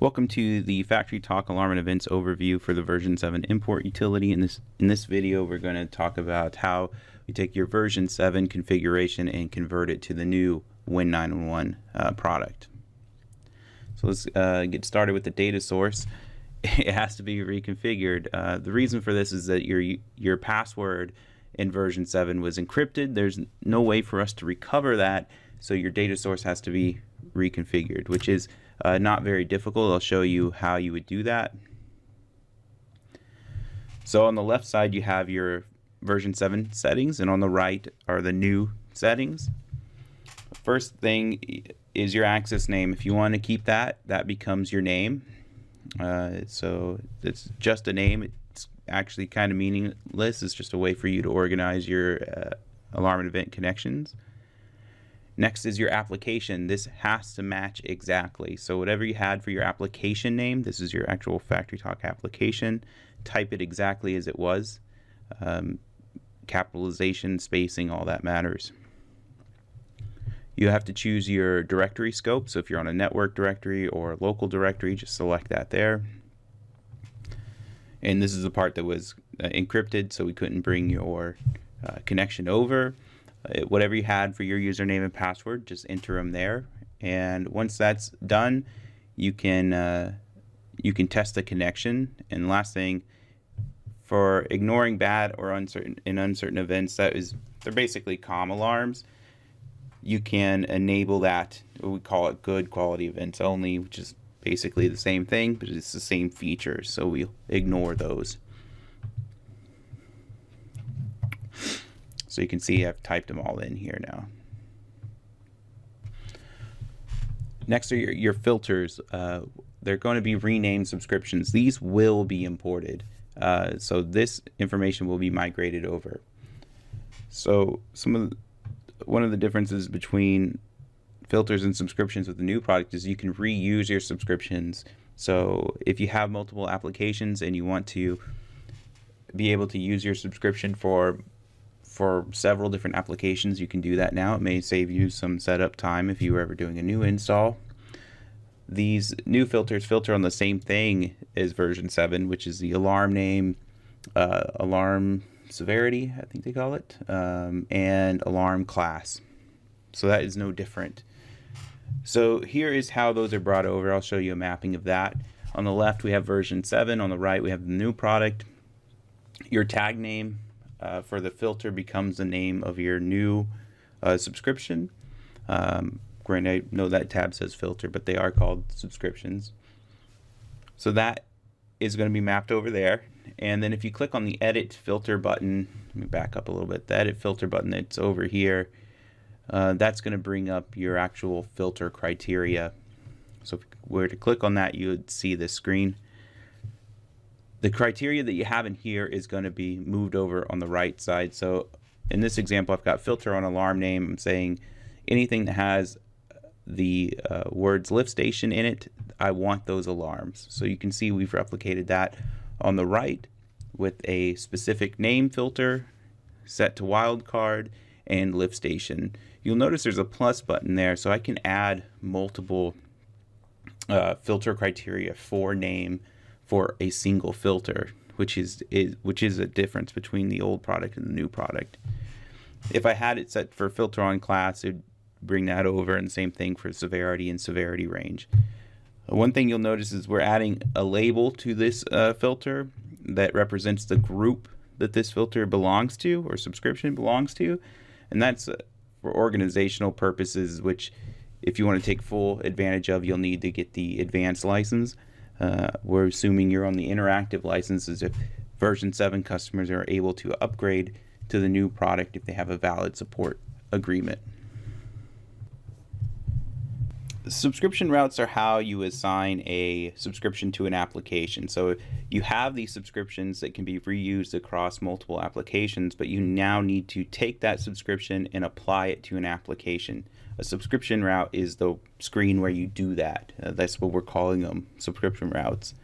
Welcome to the FactoryTalk Alarm and Events overview for the version 7 import utility. In this video, we're going to talk about how we take your version 7 configuration and convert it to the new Win911 product. So let's get started with the data source. It has to be reconfigured. The reason for this is that your password in version 7 was encrypted. There's no way for us to recover that, so your data source has to be reconfigured, which is not very difficult. I'll show you how you would do that. So on the left side you have your version 7 settings, and on the right are the new settings. First thing is your access name. If you want to keep that, that becomes your name. So it's just a name. It's actually kind of meaningless. It's just a way for you to organize your alarm and event connections. Next is your application. This has to match exactly. So whatever you had for your application name, this is your actual FactoryTalk application. Type it exactly as it was. Capitalization, spacing, all that matters. You have to choose your directory scope. So if you're on a network directory or a local directory, just select that there. And this is the part that was encrypted, so we couldn't bring your connection over. Whatever you had for your username and password, just enter them there. And once that's done, you can test the connection. And last thing, for ignoring bad or uncertain events, they're basically COM alarms. You can enable that. We call it good quality events only, which is basically the same thing, but it's the same features. So we'll ignore those. So you can see I've typed them all in here now. Next are your filters. They're going to be renamed subscriptions. These will be imported. So this information will be migrated over. So one of the differences between filters and subscriptions with the new product is you can reuse your subscriptions. So if you have multiple applications and you want to be able to use your subscription for several different applications, you can do that now. It may save you some setup time if you were ever doing a new install. These new filters filter on the same thing as version 7, which is the alarm name, alarm severity, I think they call it, and alarm class. So that is no different. So here is how those are brought over. I'll show you a mapping of that. On the left we have version 7, on the right we have the new product. Your tag name for the filter becomes the name of your new subscription. Granted, I know that tab says filter, but they are called subscriptions. So that is going to be mapped over there. And then if you click on the edit filter button, let me back up a little bit, the edit filter button that's over here, that's going to bring up your actual filter criteria. So if you were to click on that, you would see this screen. The criteria that you have in here is going to be moved over on the right side. So in this example, I've got filter on alarm name. I'm saying anything that has the words lift station in it, I want those alarms. So you can see we've replicated that on the right with a specific name filter set to wildcard and lift station. You'll notice there's a plus button there, so I can add multiple filter criteria for name for a single filter, which is a difference between the old product and the new product. If I had it set for filter on class, it would bring that over, and the same thing for severity and severity range. One thing you'll notice is we're adding a label to this filter that represents the group that this filter belongs to or subscription belongs to, and that's for organizational purposes, which if you want to take full advantage of, you'll need to get the advanced license. We're assuming you're on the interactive licenses if version 7 customers are able to upgrade to the new product if they have a valid support agreement. Subscription routes are how you assign a subscription to an application. So you have these subscriptions that can be reused across multiple applications, but you now need to take that subscription and apply it to an application. A subscription route is the screen where you do that. That's what we're calling them, subscription routes.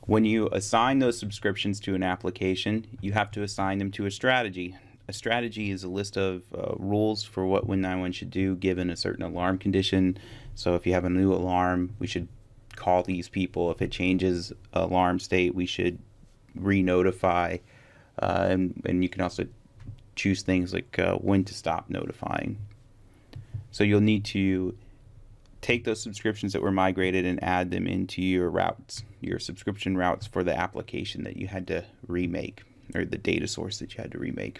When you assign those subscriptions to an application, you have to assign them to a strategy. A strategy is a list of rules for what Win911 should do given a certain alarm condition. So if you have a new alarm, we should call these people. If it changes alarm state, we should re-notify. And you can also choose things like when to stop notifying. So you'll need to take those subscriptions that were migrated and add them into your routes, your subscription routes for the application that you had to remake, or the data source that you had to remake.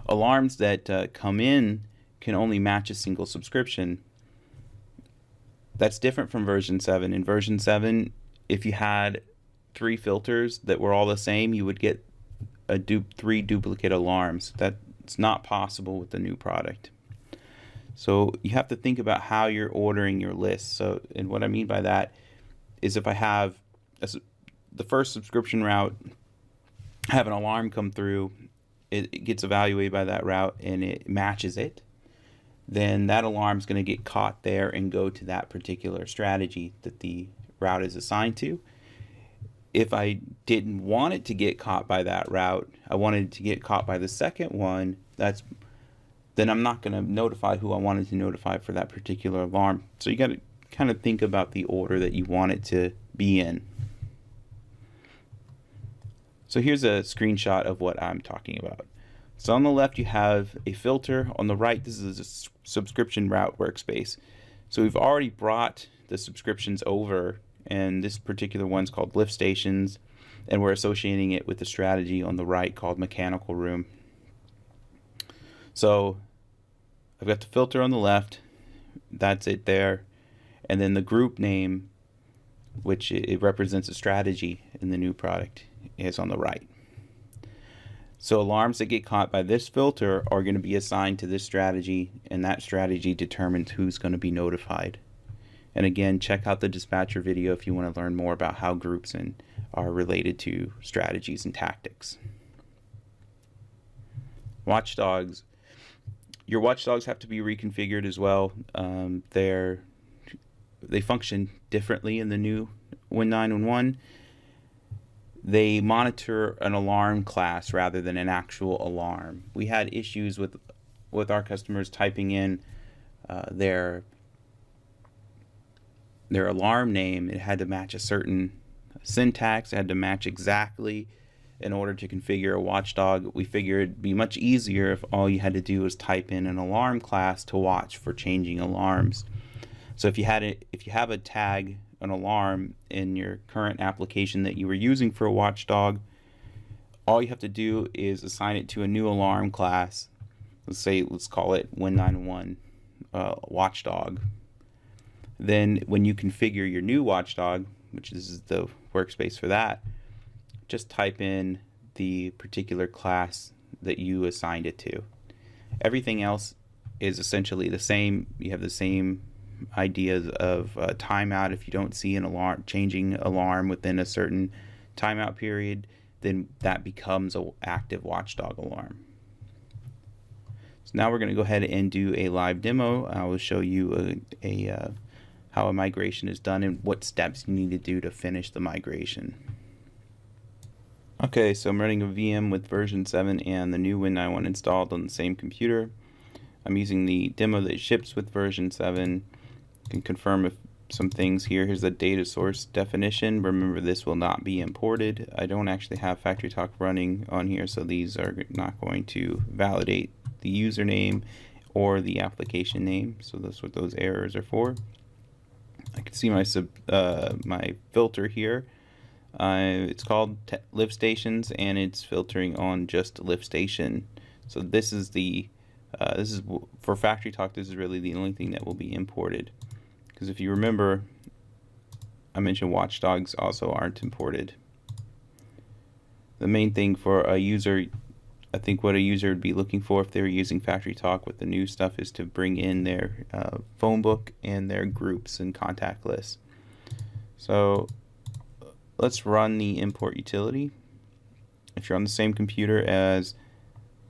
Alarms that come in can only match a single subscription. That's different from version 7. In version 7, if you had 3 filters that were all the same, you would get 3 duplicate alarms. That's not possible with the new product. So you have to think about how you're ordering your list. So, and what I mean by that is, if I have the first subscription route, have an alarm come through, it gets evaluated by that route and it matches it, then that alarm is going to get caught there and go to that particular strategy that the route is assigned to. If I didn't want it to get caught by that route, I wanted it to get caught by the second one, then I'm not going to notify who I wanted to notify for that particular alarm. So you got to kind of think about the order that you want it to be in. So here's a screenshot of what I'm talking about. So on the left you have a filter. On the right, this is a subscription route workspace. So we've already brought the subscriptions over, and this particular one's called lift stations, and we're associating it with the strategy on the right called mechanical room. So I've got the filter on the left, that's it there, and then the group name, which it represents a strategy in the new product, is on the right. So alarms that get caught by this filter are going to be assigned to this strategy, and that strategy determines who's going to be notified. And again, check out the dispatcher video if you want to learn more about how groups are related to strategies and tactics. Watchdogs. Your watchdogs have to be reconfigured as well. They function differently in the new Win911. They monitor an alarm class rather than an actual alarm. We had issues with our customers typing in their alarm name. It had to match a certain syntax. It had to match exactly in order to configure a watchdog. We figured it'd be much easier if all you had to do was type in an alarm class to watch for changing alarms. So if you have a tag, an alarm in your current application that you were using for a watchdog, all you have to do is assign it to a new alarm class. Let's call it Win911 watchdog. Then when you configure your new watchdog, which is the workspace for that, just type in the particular class that you assigned it to. Everything else is essentially the same. You have the same ideas of timeout. If you don't see an alarm changing alarm within a certain timeout period, then that becomes an active watchdog alarm. So now we're going to go ahead and do a live demo. I will show you how a migration is done and what steps you need to do to finish the migration. Okay, so I'm running a VM with version 7 and the new Win911 installed on the same computer. I'm using the demo that ships with version 7. Can confirm some things here. Here's the data source definition. Remember, this will not be imported. I don't actually have FactoryTalk running on here, so these are not going to validate the username or the application name. So that's what those errors are for. I can see my my filter here. It's called lift stations, and it's filtering on just lift station. So this is for FactoryTalk. This is really the only thing that will be imported. Because if you remember, I mentioned watchdogs also aren't imported. The main thing for a user, I think what a user would be looking for if they were using FactoryTalk with the new stuff, is to bring in their phone book and their groups and contact lists. So let's run the import utility. If you're on the same computer as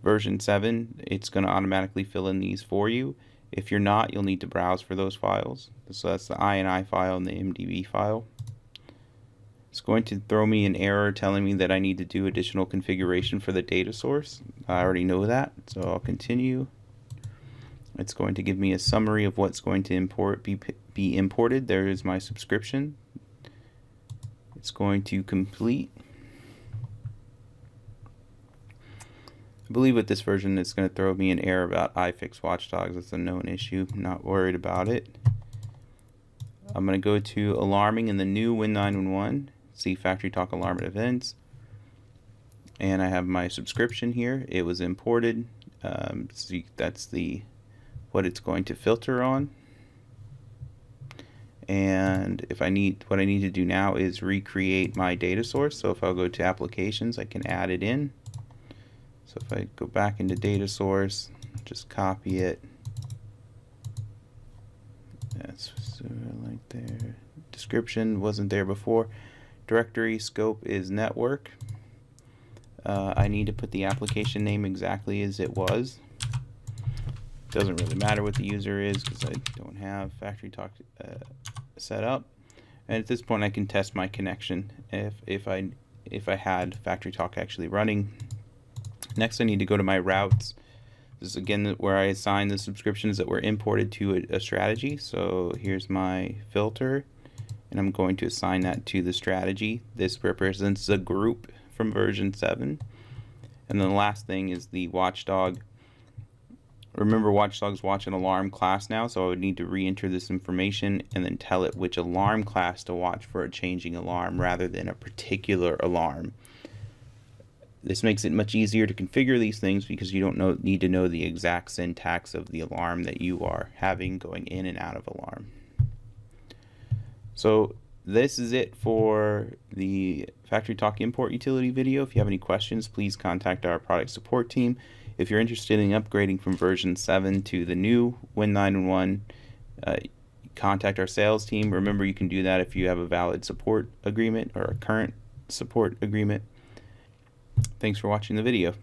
version 7, it's going to automatically fill in these for you. If you're not, you'll need to browse for those files. So that's the INI file and the MDB file. It's going to throw me an error telling me that I need to do additional configuration for the data source. I already know that, so I'll continue. It's going to give me a summary of what's going to be imported. There is my subscription. It's going to complete. I believe with this version it's going to throw me an error about iFix Watchdogs. It's a known issue. I'm not worried about it. I'm going to go to alarming in the new Win911, see FactoryTalk alarm at events, and I have my subscription here. It was imported. See, that's what it's going to filter on. And what I need to do now is recreate my data source. So if I'll go to applications, I can add it in. So if I go back into data source, just copy it. That's like there. Description wasn't there before. Directory scope is network. I need to put the application name exactly as it was. Doesn't really matter what the user is because I don't have FactoryTalk set up. And at this point, I can test my connection if I had FactoryTalk actually running. Next, I need to go to my routes. This is again where I assign the subscriptions that were imported to a strategy. So here's my filter, and I'm going to assign that to the strategy. This represents a group from version 7. And then the last thing is the Watchdog. Remember, Watchdogs watch an alarm class now, so I would need to re-enter this information and then tell it which alarm class to watch for a changing alarm rather than a particular alarm. This makes it much easier to configure these things because you don't need to know the exact syntax of the alarm that you are having going in and out of alarm. So this is it for the FactoryTalk import utility video. If you have any questions, please contact our product support team. If you're interested in upgrading from version 7 to the new Win911, contact our sales team. Remember, you can do that if you have a valid support agreement or a current support agreement. Thanks for watching the video.